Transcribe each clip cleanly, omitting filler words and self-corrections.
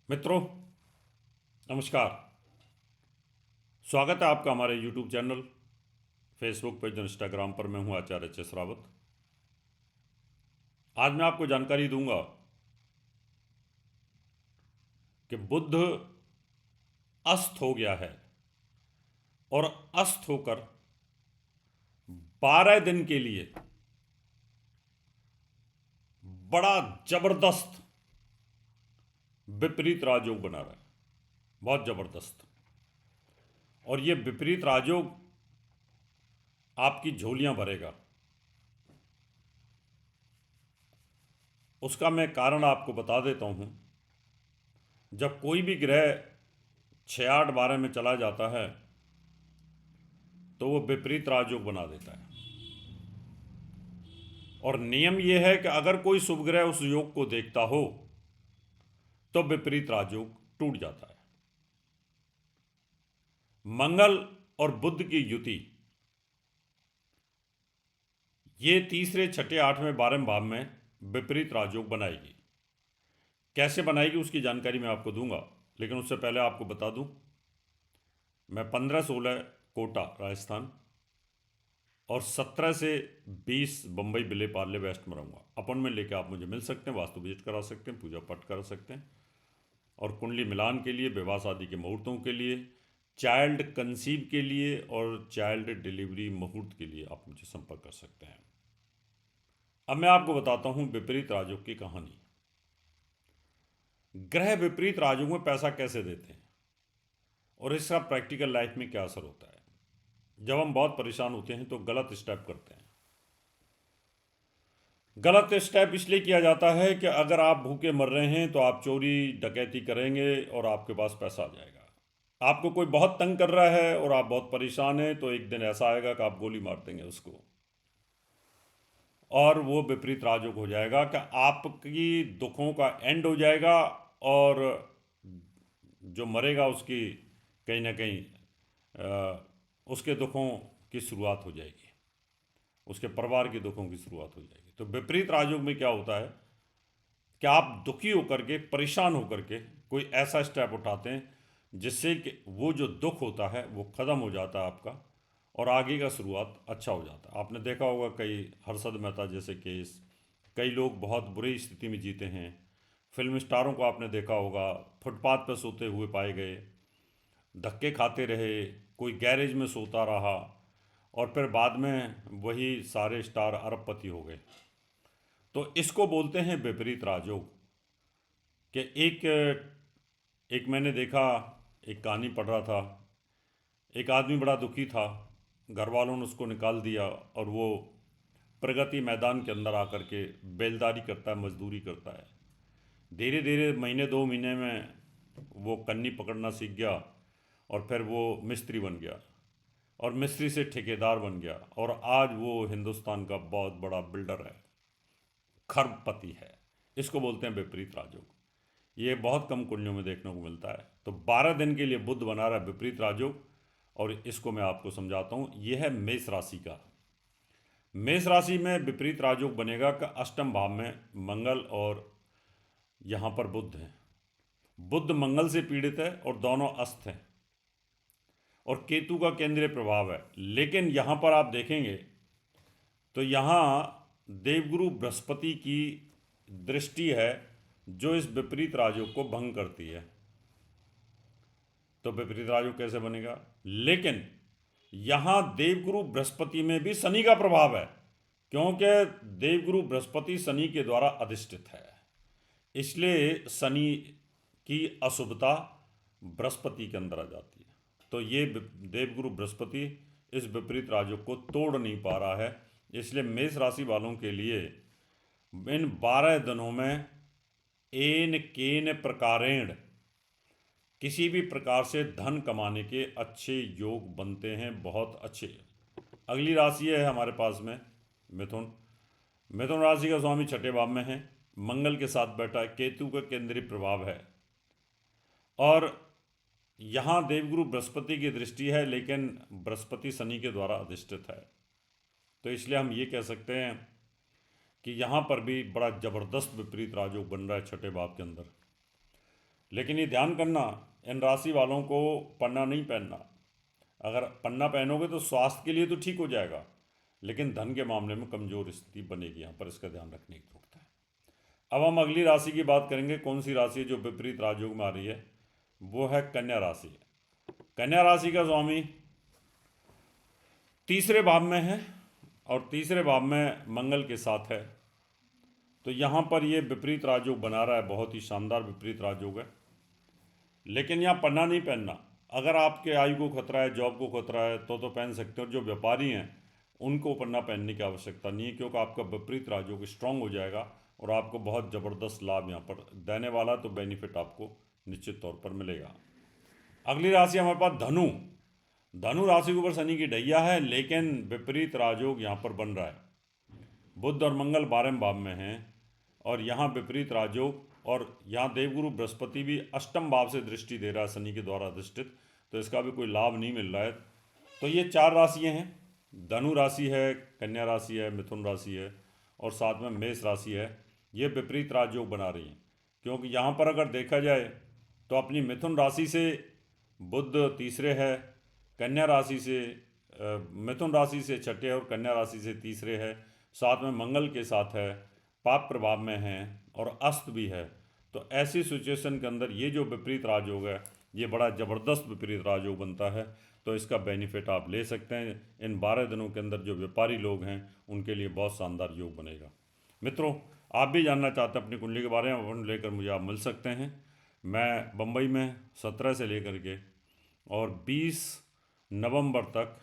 मित्रों, नमस्कार। स्वागत है आपका हमारे YouTube चैनल, फेसबुक पेज और इंस्टाग्राम पर। मैं हूं आचार्य एच एस रावत। आज मैं आपको जानकारी दूंगा कि बुध अस्त हो गया है और अस्त होकर 12 दिन के लिए बड़ा जबरदस्त विपरीत राजयोग बना रहा है। बहुत जबरदस्त। और ये विपरीत राजयोग आपकी झोलियां भरेगा। उसका मैं कारण आपको बता देता हूं। जब कोई भी ग्रह 6, 8, 12 में चला जाता है तो वो विपरीत राजयोग बना देता है। और नियम यह है कि अगर कोई शुभ ग्रह उस योग को देखता हो तो विपरीत राजयोग टूट जाता है। मंगल और बुध की युति ये तीसरे, छठे, 8वें, 12वें भाव में विपरीत राजयोग बनाएगी। कैसे बनाएगी उसकी जानकारी मैं आपको दूंगा, लेकिन उससे पहले आपको बता दूं, मैं 15, 16 कोटा राजस्थान और 17 से 20 बम्बई विले पार्ले वेस्ट में रहूँगा। अपॉइंटमेंट लेके आप मुझे मिल सकते हैं, वास्तु विजिट करा सकते हैं, पूजा पाठ करा सकते हैं। और कुंडली मिलान के लिए, विवाह शादी के मुहूर्तों के लिए, चाइल्ड कंसीव के लिए और चाइल्ड डिलीवरी मुहूर्त के लिए आप मुझे संपर्क कर सकते हैं। अब मैं आपको बताता हूँ विपरीत राजयोग की कहानी। ग्रह विपरीत राजयोग में पैसा कैसे देते हैं और इसका प्रैक्टिकल लाइफ में क्या असर होता है। जब हम बहुत परेशान होते हैं तो गलत स्टेप करते हैं। गलत स्टेप इसलिए किया जाता है कि अगर आप भूखे मर रहे हैं तो आप चोरी डकैती करेंगे और आपके पास पैसा आ जाएगा। आपको कोई बहुत तंग कर रहा है और आप बहुत परेशान हैं तो एक दिन ऐसा आएगा कि आप गोली मार देंगे उसको, और वो विपरीत राजयोग हो जाएगा कि आपकी दुखों का एंड हो जाएगा और जो मरेगा उसकी कहीं ना कहीं उसके दुखों की शुरुआत हो जाएगी, उसके परिवार के दुखों की शुरुआत हो जाएगी। तो विपरीत राजयोग में क्या होता है कि आप दुखी होकर के, परेशान होकर के कोई ऐसा स्टेप उठाते हैं जिससे कि वो जो दुख होता है वो ख़त्म हो जाता है आपका, और आगे का शुरुआत अच्छा हो जाता है। आपने देखा होगा कई हर्षद मेहता जैसे केस, कई लोग बहुत बुरी स्थिति में जीते हैं। फिल्म स्टारों को आपने देखा होगा, फुटपाथ पर सोते हुए पाए गए, धक्के खाते रहे, कोई गैरेज में सोता रहा और फिर बाद में वही सारे स्टार अरबपति हो गए। तो इसको बोलते हैं विपरीत राजयोग। कि एक मैंने देखा, एक कहानी पढ़ रहा था। एक आदमी बड़ा दुखी था, घर वालों ने उसको निकाल दिया और वो प्रगति मैदान के अंदर आकर के बेलदारी करता है, मजदूरी करता है। धीरे धीरे महीने 2 महीने में वो कन्नी पकड़ना सीख गया और फिर वो मिस्त्री बन गया और मिस्त्री से ठेकेदार बन गया और आज वो हिंदुस्तान का बहुत बड़ा बिल्डर है, खरबपति है। इसको बोलते हैं विपरीत राजयोग। ये बहुत कम कुंडलियों में देखने को मिलता है। तो 12 दिन के लिए बुध बना रहा है विपरीत राजयोग, और इसको मैं आपको समझाता हूँ। यह है मेष राशि का। मेष राशि में विपरीत राजयोग बनेगा कि अष्टम भाव में मंगल और यहाँ पर बुध है। बुध मंगल से पीड़ित है और दोनों अस्त हैं और केतु का केंद्रीय प्रभाव है। लेकिन यहाँ पर आप देखेंगे तो यहाँ देवगुरु बृहस्पति की दृष्टि है जो इस विपरीत राजयोग को भंग करती है। तो विपरीत राजयोग कैसे बनेगा? लेकिन यहाँ देवगुरु बृहस्पति में भी शनि का प्रभाव है, क्योंकि देवगुरु बृहस्पति शनि के द्वारा अधिष्ठित है। इसलिए शनि की अशुभता बृहस्पति के अंदर आ जाती है। तो ये देवगुरु बृहस्पति इस विपरीत राजयोग को तोड़ नहीं पा रहा है। इसलिए मेष राशि वालों के लिए इन 12 दिनों में एन केन प्रकारेण किसी भी प्रकार से धन कमाने के अच्छे योग बनते हैं, बहुत अच्छे। अगली राशि है हमारे पास में मिथुन। मिथुन राशि का स्वामी छठे भाव में है, मंगल के साथ बैठा है, केतु का केंद्रीय प्रभाव है और यहाँ देवगुरु बृहस्पति की दृष्टि है, लेकिन बृहस्पति शनि के द्वारा अधिष्ठित है। तो इसलिए हम ये कह सकते हैं कि यहाँ पर भी बड़ा ज़बरदस्त विपरीत राजयोग बन रहा है छठे भाव के अंदर। लेकिन ये ध्यान करना, इन राशि वालों को पन्ना नहीं पहनना। अगर पन्ना पहनोगे तो स्वास्थ्य के लिए तो ठीक हो जाएगा, लेकिन धन के मामले में कमज़ोर स्थिति बनेगी। यहाँ पर इसका ध्यान रखने की जरूरत है। अब हम अगली राशि की बात करेंगे। कौन सी राशि है जो विपरीत राजयोग में आ रही है? वो है कन्या राशि। कन्या राशि का स्वामी तीसरे भाव में है और तीसरे भाव में मंगल के साथ है, तो यहाँ पर ये विपरीत राजयोग बना रहा है। बहुत ही शानदार विपरीत राजयोग है, लेकिन यहाँ पन्ना नहीं पहनना। अगर आपके आयु को खतरा है, जॉब को खतरा है, तो पहन सकते हो। जो व्यापारी हैं उनको पन्ना पहनने की आवश्यकता नहीं है, क्योंकि आपका विपरीत राजयोग स्ट्रांग हो जाएगा और आपको बहुत ज़बरदस्त लाभ यहाँ पर देने वाला, तो बेनिफिट आपको निश्चित तौर पर मिलेगा। अगली राशि हमारे पास धनु। धनु राशि के ऊपर शनि की ढैया है, लेकिन विपरीत राजयोग यहाँ पर बन रहा है। बुध और मंगल 12वें भाव में हैं और यहाँ विपरीत राजयोग, और यहाँ देवगुरु बृहस्पति भी अष्टम भाव से दृष्टि दे रहा है शनि के द्वारा अधिष्ठित, तो इसका भी कोई लाभ नहीं मिल रहा है। तो ये 4 राशियाँ हैं। धनु राशि है, कन्या राशि है, मिथुन राशि है और साथ में मेष राशि है। ये विपरीत राजयोग बना रही हैं, क्योंकि यहाँ पर अगर देखा जाए तो अपनी मिथुन राशि से बुध तीसरे है, कन्या राशि से मिथुन राशि से छठे और कन्या राशि से तीसरे है, साथ में मंगल के साथ है, पाप प्रभाव में है और अस्त भी है। तो ऐसी सिचुएशन के अंदर ये जो विपरीत राजयोग है, ये बड़ा ज़बरदस्त विपरीत राजयोग बनता है, तो इसका बेनिफिट आप ले सकते हैं। इन 12 दिनों के अंदर जो व्यापारी लोग हैं उनके लिए बहुत शानदार योग बनेगा। मित्रों, आप भी जानना चाहते हैं अपनी कुंडली के बारे में, अपॉइंटमेंट लेकर मुझे आप मिल सकते हैं। मैं बम्बई में 17 से लेकर के और 20 नवंबर तक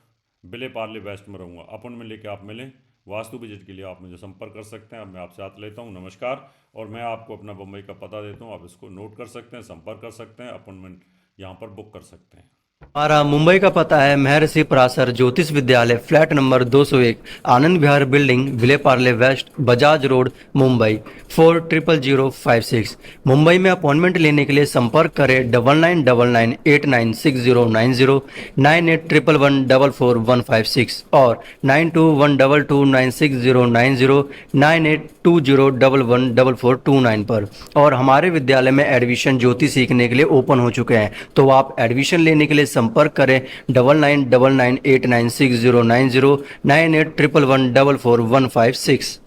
विले पार्ले वेस्ट में रहूँगा। अपॉइंटमेंट लेके आप मिलें। वास्तु विजिट के लिए आप मुझे संपर्क कर सकते हैं। अब मैं आपसे हाथ लेता हूँ। नमस्कार। और मैं आपको अपना बम्बई का पता देता हूँ, आप इसको नोट कर सकते हैं, संपर्क कर सकते हैं, अपॉइंटमेंट यहाँ पर बुक कर सकते हैं। हमारा मुंबई का पता है महर्षि पराशर ज्योतिष विद्यालय, flat number 201, Anand Vihar building, Vile Parle waste, Bajaj road, Mumbai 400056। Mumbai में अपॉइंटमेंट लेने के लिए संपर्क करें 9999896090, 9811144156 और 9212296090, 9820114429 पर। और हमारे विद्यालय में एडमिशन ज्योतिष सीखने के लिए ओपन हो चुके हैं, तो आप एडमिशन लेने के लिए संपर्क करें 9999896090, 9811144156।